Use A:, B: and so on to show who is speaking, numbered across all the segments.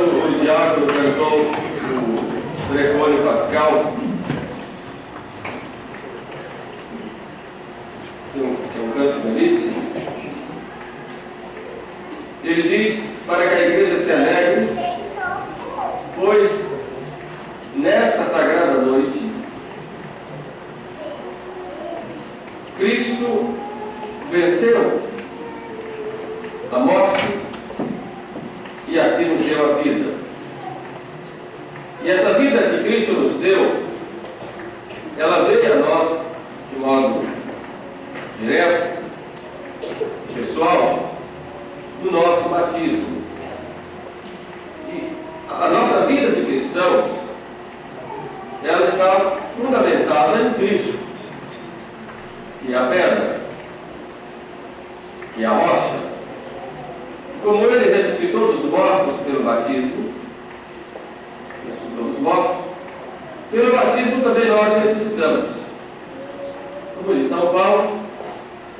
A: Enquanto o diácono cantou o Pregônio Pascal, tem um canto belíssimo, ele diz para que a igreja se alegre, pois nesta sagrada noite, Cristo venceu a morte e assim nos deu a vida. E essa vida que Cristo nos deu, ela veio a nós de modo direto, pessoal, no nosso batismo. E a nossa vida de cristãos, ela está fundamentada em Cristo, que é a pedra, que é a rocha. Como Ele ressuscitou dos mortos pelo batismo, ressuscitou dos mortos, pelo batismo também nós ressuscitamos. Como diz São Paulo,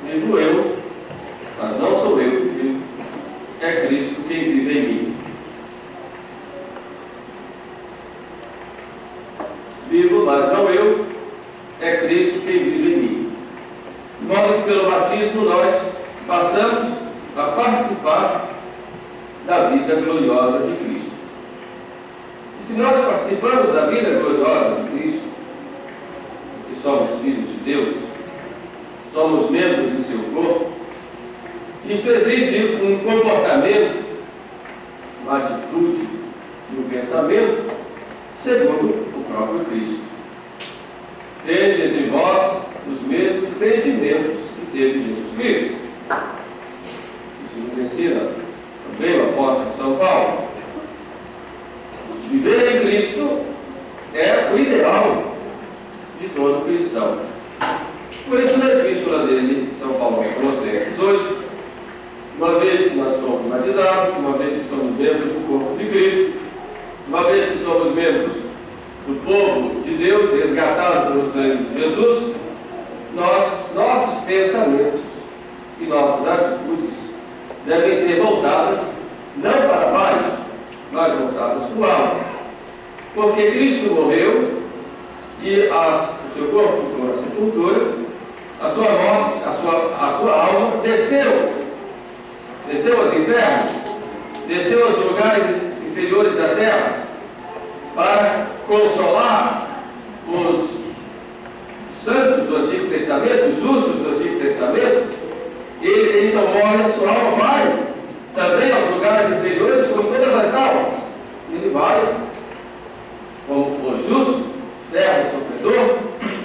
A: vivo eu, mas não sou eu que vivo, é Cristo quem vive em mim. Vivo, mas não eu, é Cristo quem vive em mim. De modo que pelo batismo nós passamos a participar da vida gloriosa de Cristo. E se nós participamos da vida gloriosa de Cristo, porque somos filhos de Deus, somos membros de seu corpo, isso exige um comportamento, uma atitude e um pensamento segundo o próprio Cristo. Tende entre vós os mesmos sentimentos que teve Jesus Cristo. Isso nos ensina também o apóstolo São Paulo. Viver em Cristo é o ideal de todo cristão. Por isso, na epístola dele, São Paulo aos Colossenses, hoje, uma vez que nós somos batizados, uma vez que somos membros do corpo de Cristo, uma vez que somos membros do povo de Deus, resgatados pelo sangue de Jesus, nossos pensamentos e nossas atitudes devem ser voltadas não para baixo, mas voltadas para o alto. Porque Cristo morreu e o seu corpo ficou na sepultura, a sua morte, a sua alma desceu aos infernos, desceu aos lugares inferiores da terra, para consolar os santos do Antigo Testamento, os justos do Antigo Testamento. Ele não morre, a sua alma vai também aos lugares inferiores, como todas as almas. Ele vai, como o justo, servo, sofredor,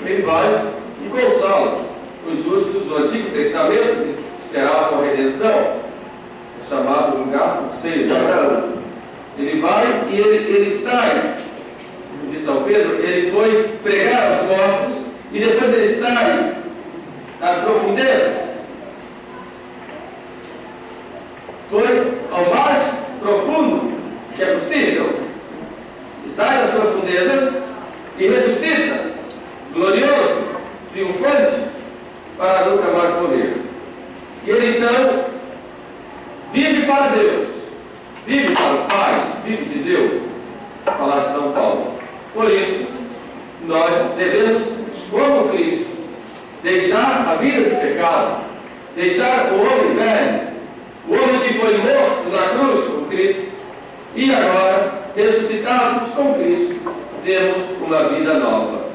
A: ele vai e consola os justos do Antigo Testamento, que esperavam a redenção, chamado lugar do seio de Abraão. Ele vai e ele sai de São Pedro, ele foi pregar aos mortos e depois ele sai das profundezas. Foi ao mais profundo que é possível. E sai das profundezas e ressuscita, glorioso, triunfante, para nunca mais morrer. E ele então vive para Deus, vive para o Pai, vive de Deus, falar de São Paulo. Por isso, nós devemos, como Cristo, deixar a vida de pecado, deixar o homem velho, o homem que foi morto na cruz com Cristo, e agora, ressuscitados com Cristo, temos uma vida nova.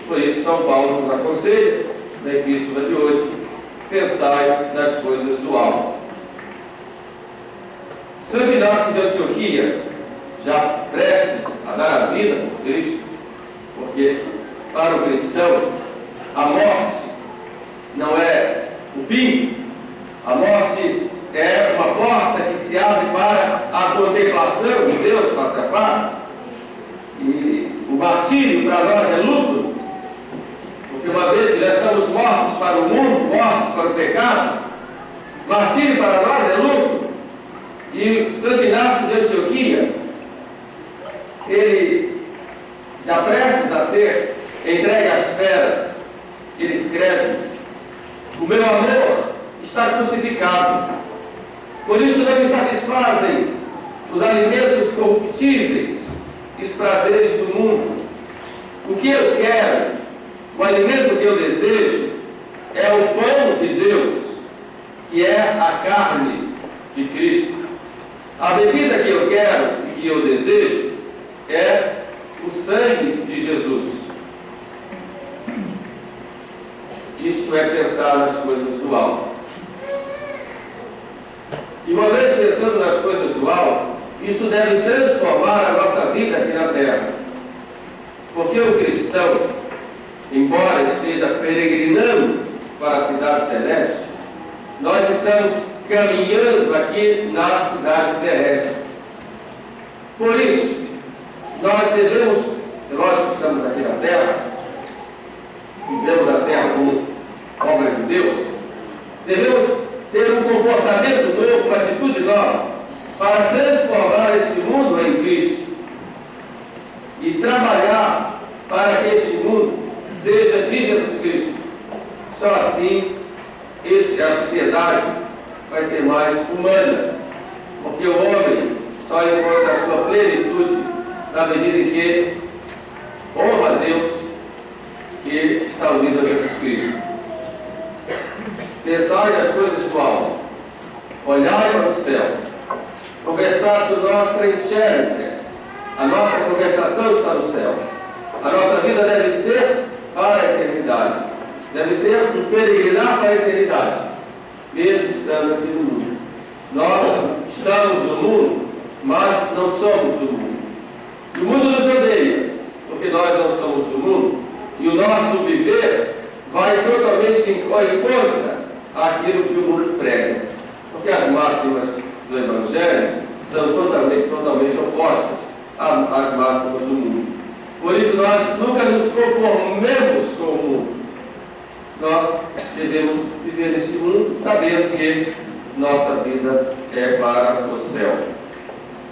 A: Por isso, São Paulo nos aconselha, na epístola de hoje, pensai nas coisas do alto. Santo Inácio de Antioquia, já prestes a dar a vida por Cristo, porque para o cristão a morte não é o fim, a morte é uma porta que se abre para a contemplação de Deus face a face. E o martírio para nós é lucro, porque uma vez que já estamos mortos para o mundo, mortos para o pecado, martírio para nós é lucro. E Santo Inácio de Antioquia, ele, já prestes a ser entregue às feras, ele escreve: o meu amor está crucificado, por isso não me satisfazem os alimentos corruptíveis e os prazeres do mundo. O que eu quero, o alimento que eu desejo, é o pão de Deus, que é a carne de Cristo. A bebida que eu quero e que eu desejo é o sangue de Jesus. Isto é pensar nas coisas do alto. E uma vez pensando nas coisas do alto, isso deve transformar a nossa vida aqui na terra. Porque o cristão, embora esteja peregrinando para a cidade celeste, nós estamos caminhando aqui na cidade terrestre. Por isso, nós devemos, nós que estamos aqui na terra, vivemos a terra como obra de Deus, devemos ter um comportamento novo, uma atitude nova, para transformar este mundo em Cristo e trabalhar para que este mundo seja de Jesus Cristo. Só assim a sociedade vai ser mais humana, porque o homem só encontra a sua plenitude na medida em que honra a Deus e está unido a Jesus Cristo. Pensai nas coisas do alto, olhai para o céu, conversar sobre nossa intelligência. A nossa conversação está no céu. A nossa vida deve ser para a eternidade. Deve ser um peregrinar para a eternidade, mesmo estando aqui no mundo. Nós estamos no mundo, mas não somos do mundo. O mundo nos odeia, porque nós não somos do mundo, e o nosso viver vai totalmente em contra aquilo que o mundo prega. Porque as máximas do Evangelho são totalmente opostas às máximas do mundo. Por isso nós nunca nos conformemos com o mundo. Nós devemos viver nesse mundo sabendo que nossa vida é para o céu.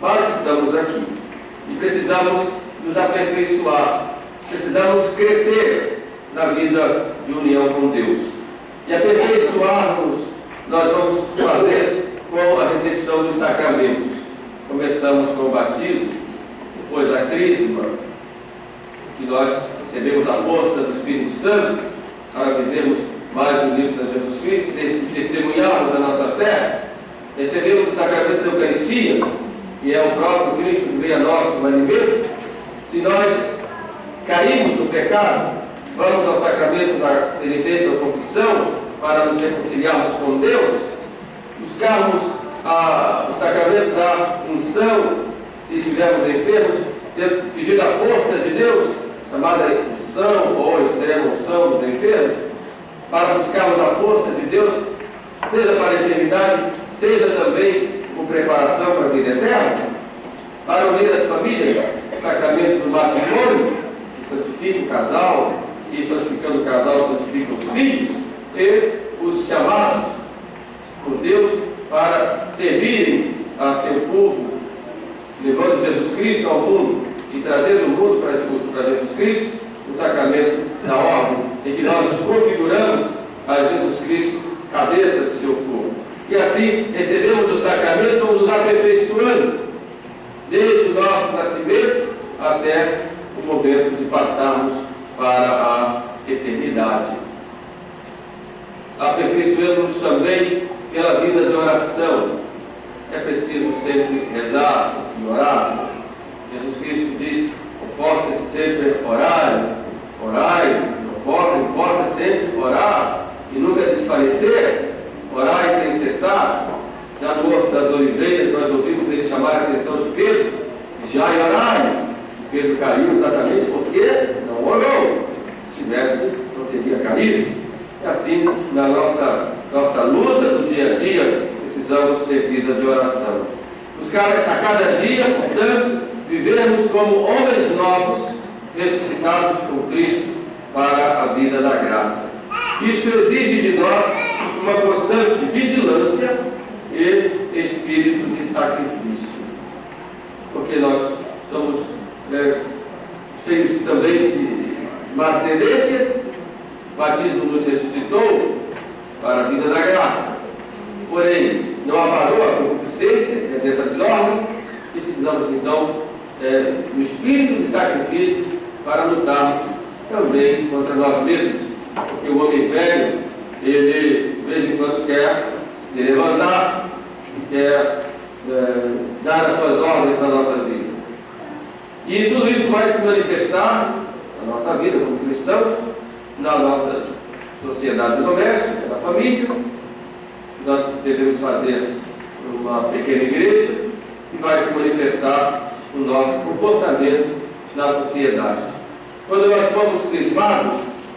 A: Mas estamos aqui e precisamos nos aperfeiçoar, precisamos crescer na vida de união com Deus. E aperfeiçoar-nos nós vamos fazer com a recepção dos sacramentos. Começamos com o batismo, depois a crisma, que nós recebemos a força do Espírito Santo para vivermos mais unidos a Jesus Cristo e testemunharmos a nossa fé. Recebemos o sacramento da Eucaristia, que é o próprio Cristo que veio a nós como alimento. Se nós caímos no pecado, vamos ao sacramento da penitência ou confissão para nos reconciliarmos com Deus, buscarmos o sacramento da unção, se estivermos enfermos, pedir a força de Deus, chamada unção ou extrema unção dos enfermos, para buscarmos a força de Deus, seja para a eternidade, seja também com preparação para a vida eterna, para unir as famílias, o sacramento do matrimônio, que santifica o casal, e santificando o casal, santifica os filhos, e os chamados por Deus para servirem a seu povo, levando Jesus Cristo ao mundo e trazendo o mundo para Jesus Cristo, o sacramento da ordem, em que nós nos configuramos a Jesus Cristo, cabeça do seu povo. E assim recebemos os sacramentos, vamos nos aperfeiçoando, desde o nosso nascimento até o momento de passarmos para a eternidade. Aperfeiçoamos também pela vida de oração. É preciso sempre rezar e orar. Jesus Cristo diz: importa sempre orar, importa sempre orar e nunca desfalecer, orai sem cessar. Já no Horto das Oliveiras nós ouvimos ele chamar a atenção de Pedro: já e orai. Pedro caiu exatamente porque não orou. Se tivesse, não teria caído. E assim, na nossa luta do dia a dia, precisamos ter vida de oração. Buscar a cada dia, portanto, vivermos como homens novos, ressuscitados com Cristo para a vida da graça. Isto exige de nós uma constante vigilância e espírito de sacrifício. Porque nós somos cheios também de más tendências. O batismo nos ressuscitou para a vida da graça. Porém, não aparou a concupiscência, quer dizer, essa desordem, e precisamos então do espírito de sacrifício para lutarmos também contra nós mesmos. Porque o homem velho, ele de vez em quando quer se levantar, quer dar as suas ordens na nossa vida. E tudo isso vai se manifestar na nossa vida como cristãos, na nossa sociedade doméstica, na família. Nós devemos fazer uma pequena igreja e vai se manifestar no nosso comportamento na sociedade. Quando nós fomos crismados,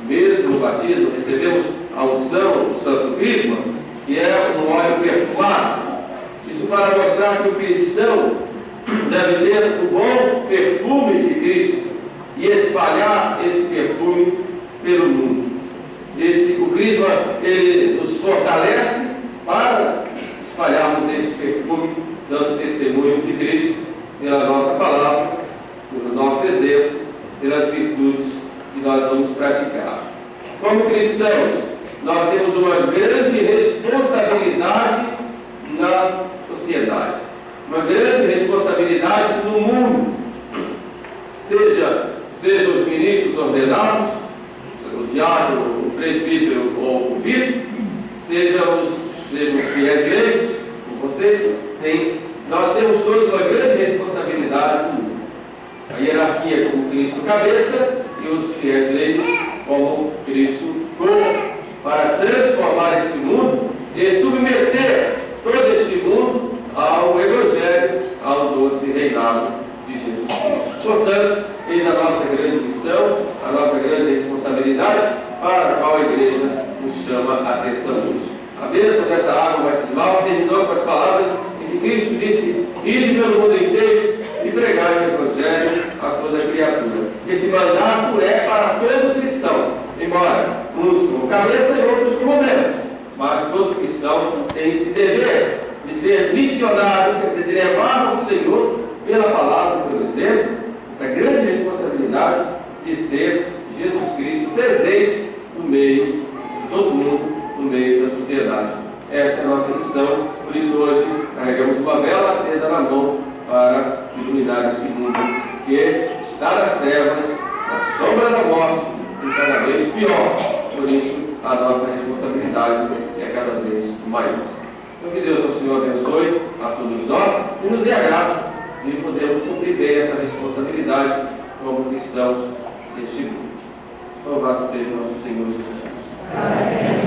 A: mesmo no batismo, recebemos a unção do Santo Crisma, que é um óleo perfumado. Isso para mostrar que o cristão deve ter o bom perfume de Cristo e espalhar esse perfume pelo mundo. O Crisma, ele nos fortalece para espalharmos esse perfume, dando testemunho de Cristo pela nossa palavra, pelo nosso exemplo, pelas virtudes que nós vamos praticar. Como cristãos, nós temos uma grande responsabilidade na sociedade, uma grande responsabilidade no mundo, seja os ministros ordenados, o diácono, o presbítero ou o bispo, sejam os fiéis leigos, como vocês têm. Nós temos todos uma grande responsabilidade no mundo. A hierarquia como Cristo cabeça e os fiéis leigos como Cristo corpo, para transformar esse mundo e submeter todo este mundo ao Evangelho, ao doce reinado de Jesus Cristo. Portanto, eis a nossa grande missão, a nossa grande responsabilidade, para a qual a igreja nos chama a atenção hoje. A bênção dessa água batismal terminou com as palavras em que Cristo disse: ide pelo mundo inteiro e pregai o Evangelho a toda criatura. Esse mandato é para todo cristão, embora uns como cabeça e outros como membros, mas todo cristão tem esse dever de ser missionário, quer dizer, de levar ao Senhor pela palavra, pelo exemplo, essa grande responsabilidade de ser Jesus Cristo presente no meio de todo mundo, no meio da sociedade. Esta é a nossa missão, por isso hoje carregamos uma vela acesa na mão para iluminar este mundo que está nas trevas, na sombra da morte, e cada vez pior. Por isso, a nossa responsabilidade é cada vez maior. Então, que Deus, o Senhor, abençoe a todos nós e nos dê a graça de podermos cumprir bem essa responsabilidade como cristãos deste mundo. Louvado seja nosso Senhor Jesus Cristo.